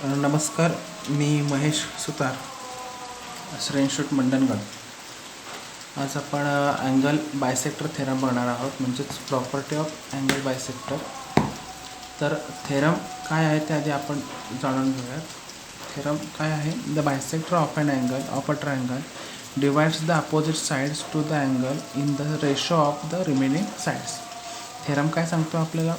नमस्कार, मी महेश सुतार, श्रेणशूट मंडणगड. आज आपण अँगल बायसेक्टर थेरम बघणार आहोत, म्हणजेच प्रॉपर्टी ऑफ अँगल बायसेक्टर. तर थेरम काय आहे ते आधी आपण जाणून घेऊयात. थेरम काय आहे? The bisector of an angle of a triangle divides the opposite sides to the angle in the ratio of the remaining sides. Theorem काय सांगतो आपल्याला?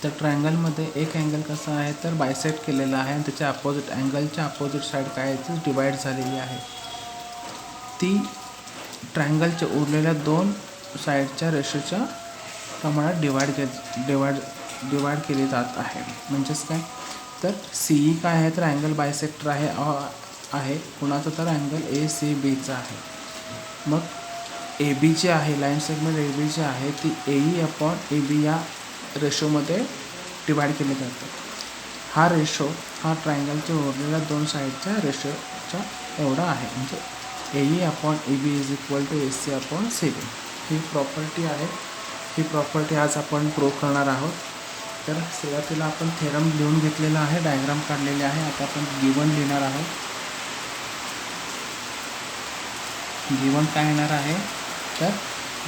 तर ट्रायंगलमध्ये एक अँगल कसा आहे तर बायसेक्ट केलेला आहे आणि त्याच्या अपोजिट अँगलच्या अपोजिट साईड काय आहे ती डिवाईड झालेली आहे. ती ट्रायंगलच्या उरलेल्या दोन साईडच्या रेषेच्या प्रमाणात डिवाइड केली जात आहे. म्हणजेच काय तर CE काय आहे तर अँगल बायसेक्टर आहे कुणाचा तर अँगल ACBचा आहे. मग AB जी आहे, लाईन सेगमेंट AB जी आहे ती AE अपॉन AB या रेशोमध्ये डिवाइड केले जातं. हा रेशो हा ट्रायंगलच्या उरलेल्या दोन साईडच्या रेशोच्या एवढा आहे. म्हणजे AE upon AB is equal to AC upon CB ही प्रॉपर्टी आहे. ही प्रॉपर्टी आज आपण प्रूव्ह करणार आहोत. तर सुरुवातीला आपण थेरम लिहून घेतलेला आहे, डायग्राम काढलेले आहे. आता आपण गिवन लिहिणार आहोत. गिवन काय येणार आहे तर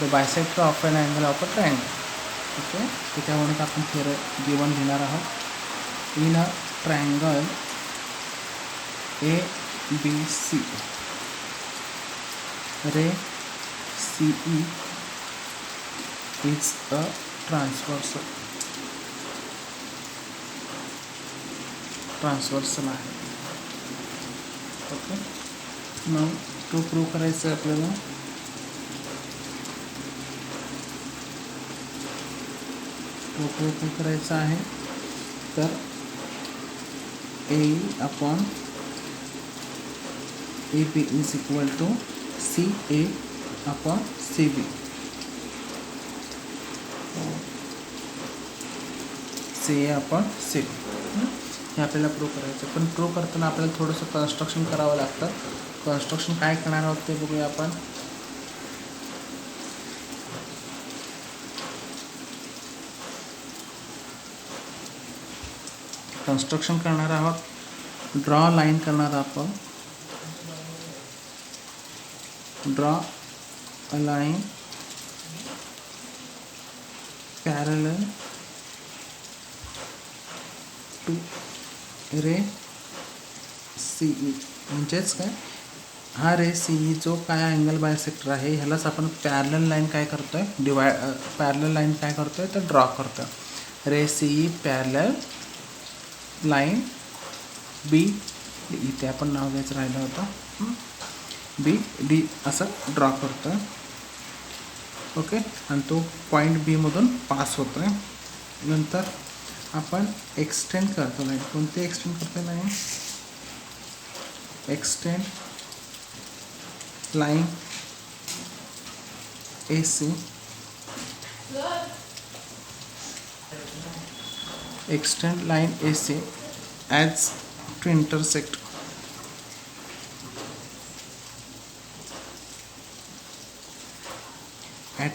the bisector of an angle of a triangle. Okay, त्याच्यामुळे आपण गिवन लिहिणार आहोत. In a triangle ABC ray CE is a transversal आहे. ओके, मग तो प्रूव्ह करायचं आहे आपल्याला. तो प्रूव्ह करायचा आहे तर AE upon AB is equal to CA upon CB. CA upon CB हे आपल्याला प्रूव्ह करायचं. पण प्रूव्ह करताना आपल्याला थोडंसं कन्स्ट्रक्शन करावं लागतं. कन्स्ट्रक्शन काय करणार आहोत ते बघूया आपण. कन्स्ट्रक्शन करणार आहोत. ड्रॉ लाईन करणार आपण. Draw a line parallel to ray CE. म्हणजेच काय हा रे CE जो काय अँगल बायसेक्टर आहे ह्यालाच आपण पॅरलल लाईन काय करतोय पॅरलल लाईन काय करतोय तर ड्रॉ करतोय. रे CE पॅरलल लाईन B इथे आपण नाव घ्यायचं राहिलं होतं BD असं ड्रॉ करतो आहे. ओके, आणि तो पॉईंट B मधून पास होतो आहे. नंतर आपण एक्सटेंड करतो लाईन. कोणती एक्सटेंड करतो line? Extend line AC extend line AC as to intersect at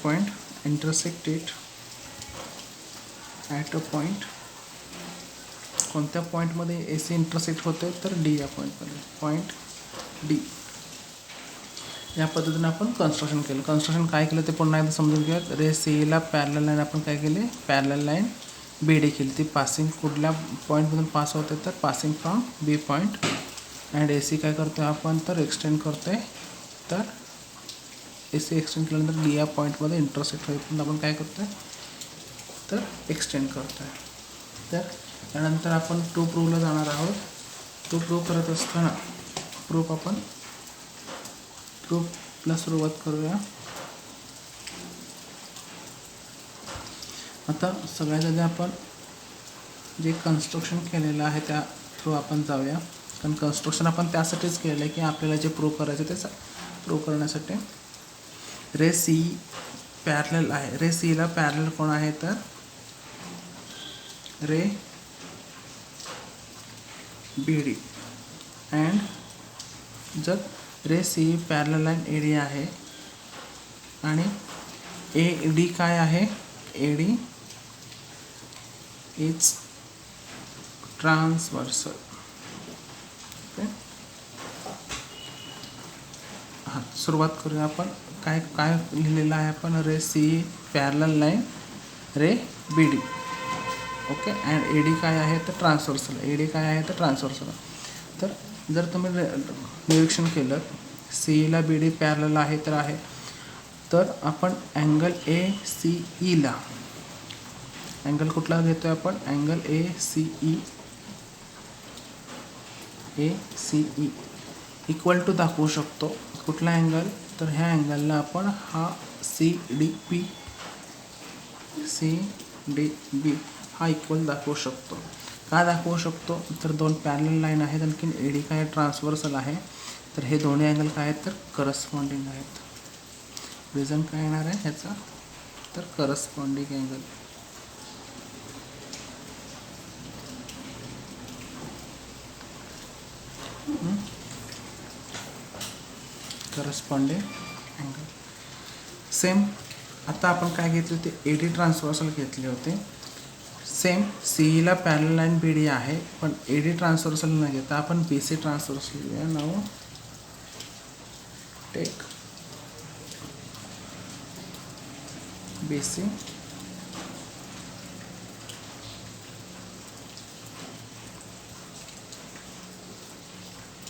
point, intersect it at a point. कोणत्या पॉईंटमध्ये AC इंटरसेक्ट होते तर D या पॉईंटमध्ये, पॉईंट D. या पद्धतीने आपण कन्स्ट्रक्शन केलं. कन्स्ट्रक्शन काय केलं ते पुन्हा एकदा समजून घेऊया. रे CEला पॅरलल लाईन आपण काय केले, पॅरलल लाईन BD केली. ती पासिंग कुठल्या पॉईंटमधून पास होते तर passing from B point. And AC काय करतो आपण तर एक्सटेंड करतो आहे. तर AC एक्सटेंड केल्यानंतर D या पॉईंटमध्ये इंटरसेक्ट होईपर्यंत आपण काय करतो आहे तर एक्सटेंड करतो आहे. तर त्यानंतर आपण टू प्रूव्हला जाणार आहोत. टू प्रूव्ह करत असताना प्रूफला सुरुवात करूया. आता सगळ्यात आधी आपण जे कन्स्ट्रक्शन केलेलं आहे त्या थ्रू आपण जाऊया. कारण कन्स्ट्रक्शन आपण त्यासाठीच केलेलं आहे की आपल्याला जे प्रूव्ह करायचं ते प्रूव्ह करण्यासाठी. रे CE पॅरलल आहे. रे CEला पॅरलल कोण आहे तर रे BD. अँड जर रे CE पॅरलल लाईन AD आहे आणि AD काय आहे, AD इज ट्रान्सवर्सल. ओके, हां सुरुवात करूया आपण. काय काय लिहिलेलं आहे आपण? Ray C parallel line ray B D. Okay, and A D काय आहे तर ट्रान्सवर्सल. ए डी काय आहे तर ट्रान्सवर्सल. तर जर तुम्ही निरीक्षण केलं सीला बी डी पॅरलल आहे तर आहे, तर आपण अँगल ए सी ईला अँगल कुठला घेतोय आपण? Angle A C E equal to दाखवू शकतो. कुठला अँगल? तर ह्या अँगलला आपण हा सी डी बी हा इक्वल दाखवू शकतो. का दाखवू शकतो? तर दोन पॅरलल लाईन आहेत, आणखीन ए डी काय ट्रान्सवर्सल आहे. तर हे दोन्ही अँगल काय आहेत तर करस्पॉन्डिंग आहेत. रिझन काय येणार आहे ह्याचा? तर corresponding angle. Corresponding angle same. आता आपण काय घेतले होते? ए डी ट्रान्सवर्सल घेतले होते. Same सीईला parallel line B D आहे, पण ए डी ट्रान्सवर्सल न घेता आपण बी सी ट्रान्सवर्सल घेऊया. Now take B C.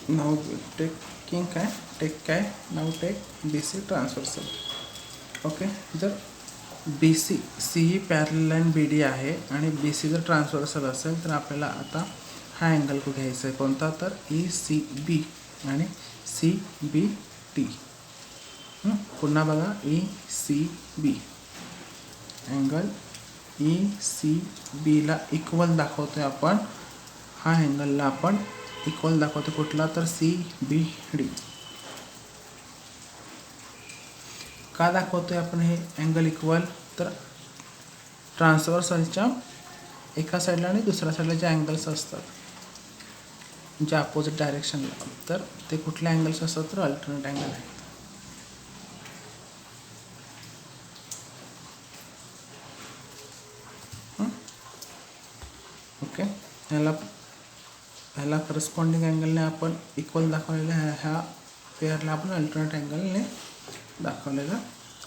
Now taking काय? टेक काय? Now take B C transversal. Okay, जर B C C parallel line B D आहे आणि बी सी जर ट्रान्सवर्सल असेल तर आपल्याला आता हा अँगल को घ्यायचा आहे. कोणता? तर ई सी बी आणि सी बी टी. पुन्हा बघा, E C B angle E C बीला इक्वल दाखवतोय आपण. हा अँगलला आपण इक्वल दाखवतो. कुठला? तर सी बी डी. का दाखवतोय आपण हे अँगल इक्वल? तर ट्रान्सवर्सलच्या एका साईडला आणि दुसऱ्या साईडला जे अँगल्स असतात ज्या अपोजिट डायरेक्शनला, तर ते कुठले अँगल्स असतात? तर अल्टरनेट अँगल आहेत. ओके, ह्याला करस्पॉन्डिंग अँगलने आपण इक्वल दाखवलेलं आहे. ह्या पेअरला आपण अल्टरनेट अँगलने दाखवलेलं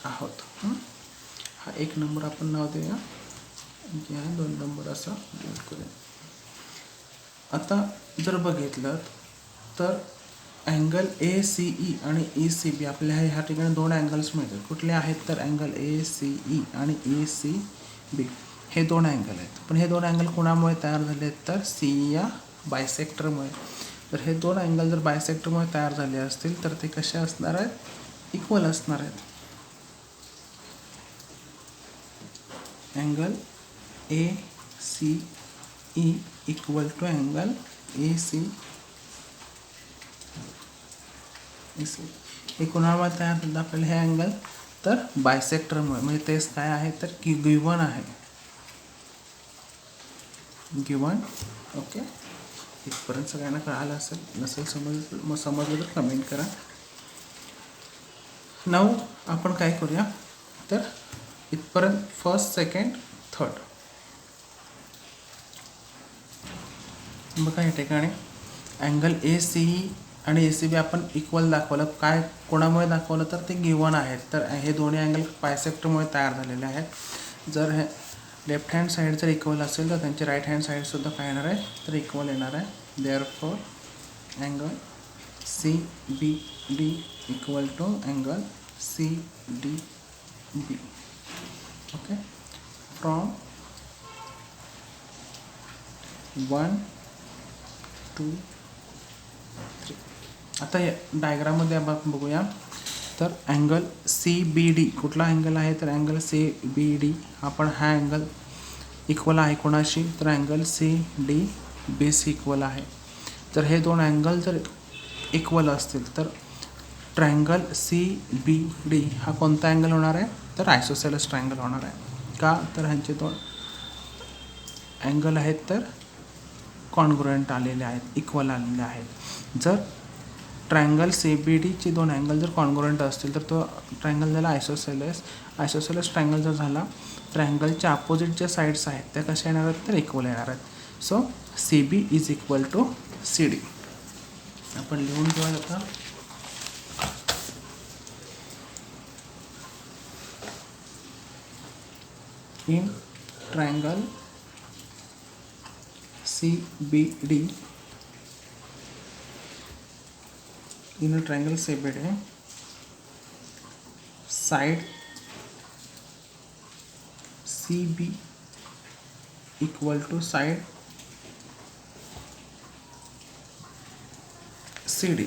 आहोत. हा एक नंबर आपण नाव देऊया, घ्या 2 नंबर असा नोट करूया. आता जर बघितलं तर अँगल ए सी ई आणि ई सी बी आपल्याला ह्या ठिकाणी 2 अँगल्स मिळतात. कुठले आहेत? तर अँगल ए सी ई आणि ए सी बी हे 2 अँगल आहेत. पण हे 2 अँगल कोणामुळे तयार झाले आहेत? तर सी या बायसेक्टरमुळे. तर हे 2 अँगल जर बायसेक्टरमुळे तयार झाले असतील तर ते कसे असणार आहेत? इक्वल असणार आहेत. Angle A C E equal to angle A C हे कोणामुळे तयार होतात आपल्याला हे अँगल? तर बायसेक्टरमुळे. म्हणजे तेच काय आहे तर गिवन आहे. गिवन. ओके, इथपर्यंत सगळ्यांना कळालं असेल. नसेल समजलं तर कमेंट करा. नाऊ आपण काय करूया तर इथपर्यंत फर्स्ट, सेकंड, थर्ड. बघा या ठिकाणी अँगल ए सी ई आणि ए सी बी आपण इक्वल दाखवलं. काय कोणामुळे दाखवलं? तर ते गिवन आहेत. तर हे दोन्ही अँगल बायसेक्टरमुळे तयार झालेले आहेत. जर हे लेफ्ट हँड साईड जर इक्वल असेल तर त्यांची राईट हँड साईडसुद्धा काय येणार आहे तर इक्वल येणार आहे. Therefore angle C B D equal to angle C D B. Okay, from 1 2 3. आता या डायग्राममध्ये आपण बघूया. तर अँगल सी बी डी कुठला अँगल आहे? तर अँगल सी बी डी. आपण हा अँगल इक्वल आहे कोणाशी? तर angle C D B C equal आहे. तर हे 2 अँगल जर इक्वल असतील तर ट्रायंगल सी बी डी हा कोणता अँगल होणार आहे? तर आयसोसेलेस ट्रायंगल होणार आहे. का? तर ह्यांचे 2 अँगल आहेत तर कॉन्ग्रुएंट आलेले आहेत, इक्वल आलेले आहेत. जर ट्रायंगल सी बी डीचे 2 अँगल जर कॉन्ग्रुएंट असतील तर तो ट्रायंगल झाला आयसोसेलेस. आयसोसेलेस ट्रायंगल जर झाला तर अँगलच्या अपोजिट ज्या साईड्स आहेत त्या कशा येणार आहेत तर इक्वल येणार आहेत. So C B is equal to C D. आपण लिहून घेऊया आता. In triangle CBD, in a triangle CBD, side CB equal to side CD.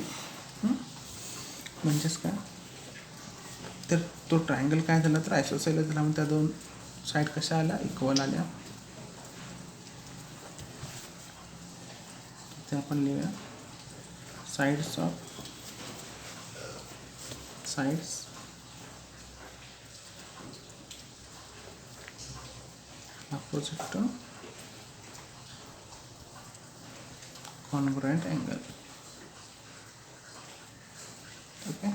म्हणजेच काय तर तो ट्रायंगल काय झाला तर आयसोसेलेस झाला, मग त्या दोन साईड कशा आल्या इक्वल आल्या. ते आपण लिहूया sides opposite to congruent angle. Okay.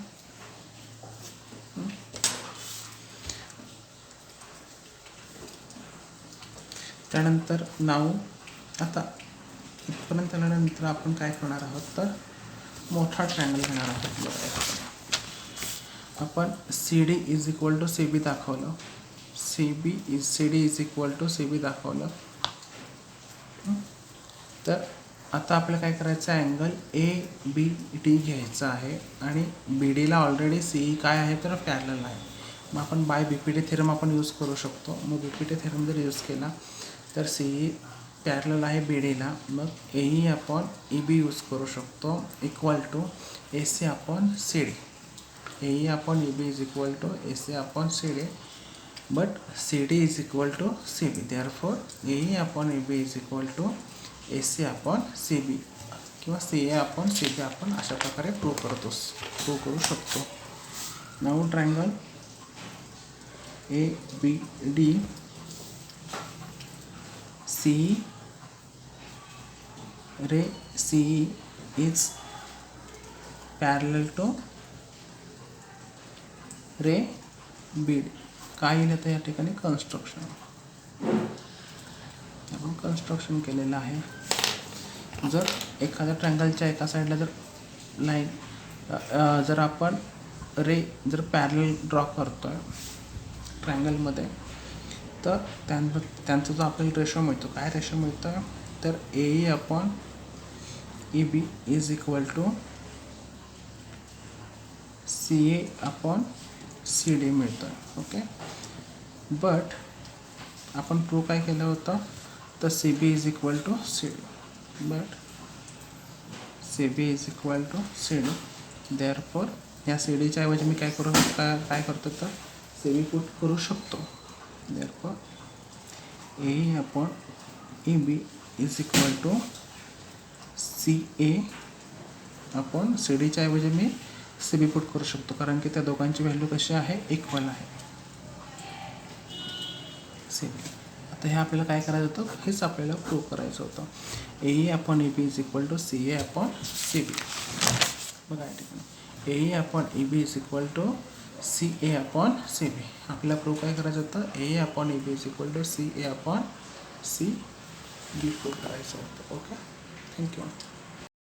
त्यानंतर नाव आता इथपर्यंत आल्यानंतर आपण काय करणार आहोत तर मोठा ट्रायंगल घेणार आहोत. बघा आपण C D is equal to C B दाखवलं, C D is equal to C B दाखवलं. तर आता आपल्याला काय करायचं आहे, अँगल ए बी डी घ्यायचा आहे आणि बी डीला ऑलरेडी सी काय आहे तर पॅरलल आहे. मग आपण बाय बी पी टी थेरम आपण यूज करू शकतो. मग बी पी टी थेरम जर यूज केला तर सी पॅरलल आहे बी डीला, मग ए आपण ई बी यूज करू शकतो equal to A C upon C D. A upon E B is equal to A C upon C D, but C D is equal to C B. Therefore A upon E B is equal to A C upon C B किंवा C ए आपण C बी आपण अशा प्रकारे prove करू शकतो. Now triangle A B D C is parallel to ray B D. काय येईल आता या ठिकाणी कन्स्ट्रक्शन, आपण कन्स्ट्रक्शन केलेलं आहे. जर एखाद्या ट्रायंगलच्या एका साईडला जर लाईन जर आपण जर पॅरलल ड्रॉ करतोय ट्रायंगलमध्ये, तर त्यांचा जो आपल्याला रेशो मिळतो, काय रेशो मिळतो तर A upon E B is equal to C A upon C D मिळतं. ओके. बट आपण प्रूव्ह काय केलं होतं तर C B is equal to C D, but C B is equal to C D. Therefore या C डीच्या ऐवजी मी काय करतो तर सी बी पुट करू शकतो. Therefore A upon E B is equal to C A upon C डीच्या ऐवजी मी सी बी पुट करू शकतो, कारण की त्या दोघांची व्हॅल्यू कशी आहे इक्वल आहे. C B. आता हे आपल्याला काय करायचं होतं, हेच आपल्याला प्रूव्ह करायचं होतं. A upon E B is equal to C A upon C B. बघा या ठिकाणी A upon E B is equal to C A upon C B. आपल्याला प्रूव्ह काय करायचं होतं, A upon E B is equal to C A upon C B prove करायचं होतं. Okay. Thank you.